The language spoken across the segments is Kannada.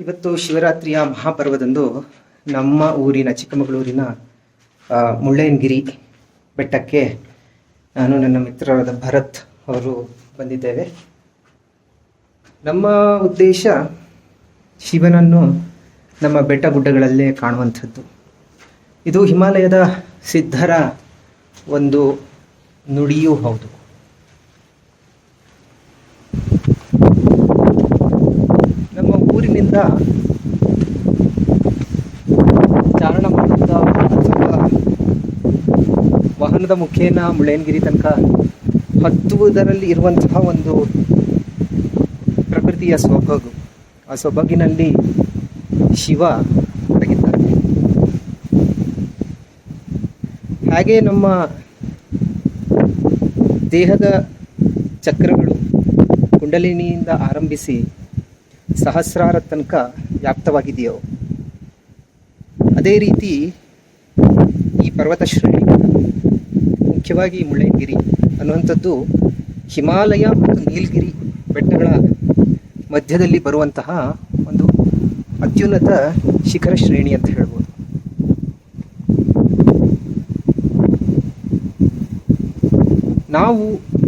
ಇವತ್ತು ಶಿವರಾತ್ರಿಯ ಮಹಾಪರ್ವದಂದು ನಮ್ಮ ಊರಿನ ಚಿಕ್ಕಮಗಳೂರಿನ ಮುಳ್ಳಯ್ಯನಗಿರಿ ಬೆಟ್ಟಕ್ಕೆ ನಾನು ನನ್ನ ಮಿತ್ರರಾದ ಭರತ್ ಅವರು ಬಂದಿದ್ದೇವೆ. ನಮ್ಮ ಉದ್ದೇಶ ಶಿವನನ್ನು ನಮ್ಮ ಬೆಟ್ಟ ಗುಡ್ಡಗಳಲ್ಲೇ ಕಾಣುವಂಥದ್ದು. ಇದು ಹಿಮಾಲಯದ ಸಿದ್ಧರ ಒಂದು ನುಡಿಯೂ ಹೌದು. ನಮ್ಮ ಊರಿನಿಂದ ಚಾರಣ ಮಾಡುತ್ತಾ ಅಥವಾ ವಾಹನದ ಮುಖೇನ ಮುಳ್ಳಯ್ಯನಗಿರಿ ತನಕ ಹತ್ತುವುದರಲ್ಲಿ ಇರುವಂತಹ ಒಂದು ಪ್ರಕೃತಿಯ ಸೊಬಗು, ಆ ಸೊಬಗಿನಲ್ಲಿ ಶಿವ ಅಡಗಿದ್ದಾನೆ. ಹಾಗೆ ನಮ್ಮ ದೇಹದ ಚಕ್ರಗಳು ಕುಂಡಲಿನಿಯಿಂದ ಆರಂಭಿಸಿ ಸಹಸ್ರಾರ ತನಕ ವ್ಯಾಪ್ತವಾಗಿದೆಯೋ ಅದೇ ರೀತಿ ಈ ಪರ್ವತ ಶ್ರೇಣಿ, ಮುಖ್ಯವಾಗಿ ಮುಳ್ಳಯ್ಯನಗಿರಿ ಅನ್ನುವಂಥದ್ದು ಹಿಮಾಲಯ ಮತ್ತು ನೀಲಗಿರಿ ಬೆಟ್ಟಗಳ ಮಧ್ಯದಲ್ಲಿ ಬರುವಂತಹ ಒಂದು ಅತ್ಯುನ್ನತ ಶಿಖರ ಶ್ರೇಣಿ ಅಂತ ಹೇಳ್ಬೋದು. ನಾವು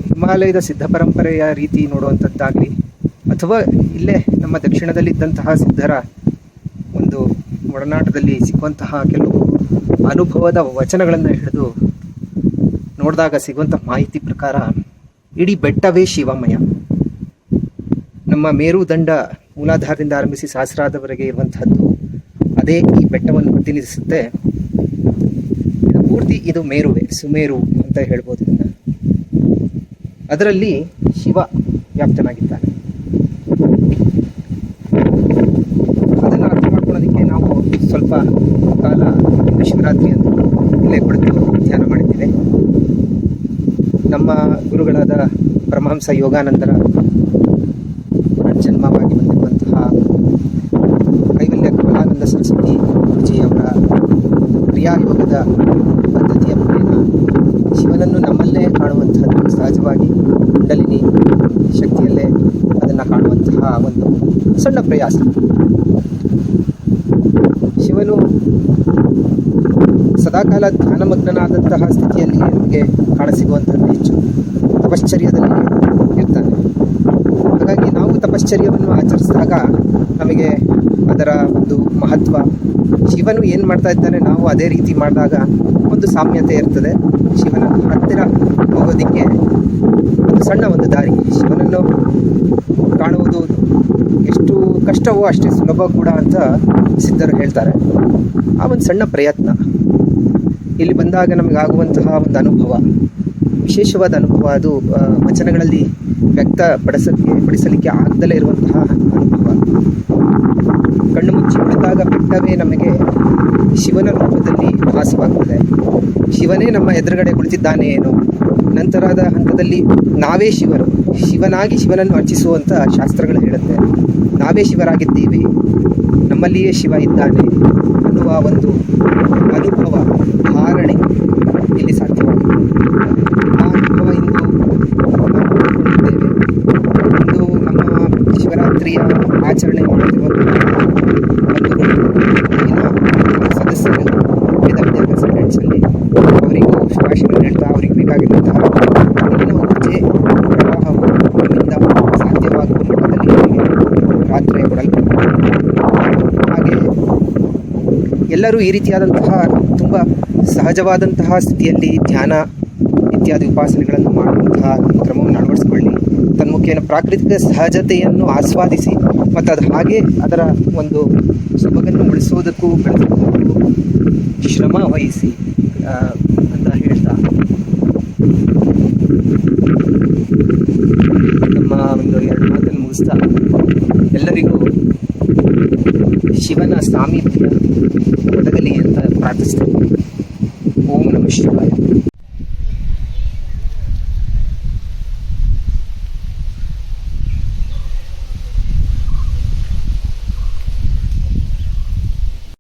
ಹಿಮಾಲಯದ ಸಿದ್ಧ ಪರಂಪರೆಯ ರೀತಿ ನೋಡುವಂಥದ್ದಾಗಲಿ ಅಥವಾ ಇಲ್ಲೇ ನಮ್ಮ ದಕ್ಷಿಣದಲ್ಲಿದ್ದಂತಹ ಸಿದ್ಧರ ಒಂದು ಒಡನಾಟದಲ್ಲಿ ಸಿಕ್ಕುವಂತಹ ಕೆಲವು ಅನುಭವದ ವಚನಗಳನ್ನು ಹಿಡಿದು ನೋಡಿದಾಗ ಸಿಗುವಂಥ ಮಾಹಿತಿ ಪ್ರಕಾರ ಇಡೀ ಬೆಟ್ಟವೇ ಶಿವಮಯ. ನಮ್ಮ ಮೇರುದಂಡ ಮೂಲಾಧಾರದಿಂದ ಆರಂಭಿಸಿ ಸಹಸ್ರಾರದವರೆಗೆ ಇರುವಂತಹದ್ದು ಅದೇ ಈ ಬೆಟ್ಟವನ್ನು ಪ್ರತಿನಿಧಿಸುತ್ತೆ. ಇದು ಪೂರ್ತಿ ಇದು ಮೇರುವೆ, ಸುಮೇರು ಅಂತ ಹೇಳ್ಬೋದು. ಇದನ್ನು ಅದರಲ್ಲಿ ಶಿವ ವ್ಯಾಪ್ತನಾಗಿದ್ದಾನೆ. ಅದನ್ನು ಅರ್ಥ ಮಾಡ್ಕೊಳ್ಳೋದಕ್ಕೆ ನಾವು ಸ್ವಲ್ಪ ಕಾಲ ಶಿವರಾತ್ರಿ ಅಂತ ಇಲ್ಲೇ ಕುಳಿತು ಧ್ಯಾನ ಮಾಡಿದ್ದೇವೆ. ನಮ್ಮ ಗುರುಗಳಾದ ಪರಮಹಂಸ ಯೋಗಾನಂದರ ಪುನರ್ಜನ್ಮವಾಗಿ ಬಂದಿರುವಂತಹ ಕೈವಲ್ಯ ಕಮಲಾನಂದ ಸರಸ್ವತಿ ಗುರುಜಿಯವರ ಕ್ರಿಯಾಯೋಗದ ಪದ್ಧತಿಯ ಮುಖೇನ ಶಿವನನ್ನು ನಮ್ಮಲ್ಲೇ ಕಾಣುವಂತಹದ್ದು, ಸಹಜವಾಗಿ ಕುಂಡಲಿನಿ ಶಕ್ತಿಯಲ್ಲೇ ಅದನ್ನು ಕಾಣುವಂತಹ ಒಂದು ಸಣ್ಣ ಪ್ರಯಾಸ. ಶಿವನು ಸದಾಕಾಲ ಧ್ಯಾನಮಗ್ನಾದಂತಹ ಸ್ಥಿತಿಯಲ್ಲಿ ನಮಗೆ ಕಾಣಸಿಗುವಂಥದ್ದು ಹೆಚ್ಚು ತಪಶ್ಚರ್ಯದಲ್ಲಿ ಇರ್ತಾನೆ. ಹಾಗಾಗಿ ನಾವು ತಪಶ್ಚರ್ಯವನ್ನು ಆಚರಿಸಿದಾಗ ನಮಗೆ ಅದರ ಒಂದು ಮಹತ್ವ, ಶಿವನು ಏನು ಮಾಡ್ತಾ ಇದ್ದಾನೆ ನಾವು ಅದೇ ರೀತಿ ಮಾಡಿದಾಗ ಒಂದು ಸಾಮ್ಯತೆ ಇರ್ತದೆ. ಶಿವನ ಹತ್ತಿರ ಹೋಗೋದಕ್ಕೆ ಒಂದು ಸಣ್ಣ ಒಂದು ದಾರಿ. ಶಿವನನ್ನು ಕಾಣುವುದು ಎಷ್ಟು ಕಷ್ಟವೋ ಅಷ್ಟೇ ಸುಲಭ ಕೂಡ ಅಂತ ಸಿದ್ಧರು ಹೇಳ್ತಾರೆ. ಆ ಒಂದು ಸಣ್ಣ ಪ್ರಯತ್ನ ಇಲ್ಲಿ ಬಂದಾಗ ನಮಗಾಗುವಂತಹ ಒಂದು ಅನುಭವ, ವಿಶೇಷವಾದ ಅನುಭವ. ಅದು ವಚನಗಳಲ್ಲಿ ಪಡಿಸಲಿಕ್ಕೆ ಆಗದಲ್ಲೇ ಇರುವಂತಹ ಅನುಭವ. ಕಣ್ಣು ಮುಚ್ಚಿ ಕುಳಿತಾಗ ಬೆಟ್ಟವೇ ನಮಗೆ ಶಿವನ ರೂಪದಲ್ಲಿ ಭಾಸವಾಗ್ತದೆ. ಶಿವನೇ ನಮ್ಮ ಎದುರುಗಡೆ ಕುಳಿತಿದ್ದಾನೆ ಏನು. ನಂತರದ ಹಂತದಲ್ಲಿ ನಾವೇ ಶಿವರು, ಶಿವನಾಗಿ ಶಿವನನ್ನು ಅರ್ಚಿಸುವಂಥ ಶಾಸ್ತ್ರಗಳು ಹೇಳುತ್ತೆ. ನಾವೇ ಶಿವರಾಗಿದ್ದೀವಿ, ನಮ್ಮಲ್ಲಿಯೇ ಶಿವ ಇದ್ದಾನೆ ಅನ್ನುವ ಒಂದು ಅನುಭವ, ಧಾರಣೆ ಇಲ್ಲಿ ಸಾಧ್ಯವಾಗಿದೆ. ಆ ಅನುಭವ ಇಂದು ನಾವು ಪಡ್ಕೊಂಡಿದ್ದೇವೆ. ಇಂದು ನಮ್ಮ ಶಿವರಾತ್ರಿಯ ಆಚರಣೆ ಮಾಡುತ್ತಿರುವಂತಹ ಸದಸ್ಯರು, ವೇದ ವಿದ್ಯಾಭ್ಯಾಸ ಫ್ರೆಂಡ್ಸಲ್ಲಿ ಅವರಿಗೂ ಶುಭಾಶಯಗಳನ್ನು ಹೇಳ್ತಾ, ಅವರಿಗೆ ಬೇಕಾಗಿರುವಂತಹ ನೀರಿನ ಊರ್ಜೆ ಪ್ರವಾಹವು ನಮ್ಮಿಂದ ಸಾಧ್ಯವಾಗುವ ಮಟ್ಟದಲ್ಲಿ ಅವರಿಗೆ ರಾತ್ರಿ ಕೊಡಲ್ಪಡುತ್ತದೆ. ಹಾಗೆ ಎಲ್ಲರೂ ಈ ರೀತಿಯಾದಂತಹ ತುಂಬ ಸಹಜವಾದಂತಹ ಸ್ಥಿತಿಯಲ್ಲಿ ಧ್ಯಾನ ಇತ್ಯಾದಿ ಉಪಾಸನೆಗಳನ್ನು ಮಾಡುವಂತಹ ಕ್ರಮವನ್ನು ಅಳವಡಿಸಿಕೊಳ್ಳಿ. ತನ್ಮುಖೇನ ಪ್ರಾಕೃತಿಕ ಸಹಜತೆಯನ್ನು ಆಸ್ವಾದಿಸಿ ಮತ್ತು ಅದು ಹಾಗೆ ಅದರ ಒಂದು ಸೊಬಗನ್ನು ಉಳಿಸುವುದಕ್ಕೂ ಬೆಳೆಸುವುದಕ್ಕೂ ಶ್ರಮ ವಹಿಸಿ ಅಂತ ಹೇಳ್ತಾ ನಮ್ಮ ಒಂದು 2 ಮಾತನ್ನು ಮುಗಿಸ್ತಾ ಎಲ್ಲರಿಗೂ ಶಿವನ ಸಾಮೀಪ್ಯ ಒದಗಲಿ ಅಂತ ಪ್ರಾರ್ಥಿಸ್ತೇನೆ. ಓಂ ನಮಃ ಶಿವಾಯ.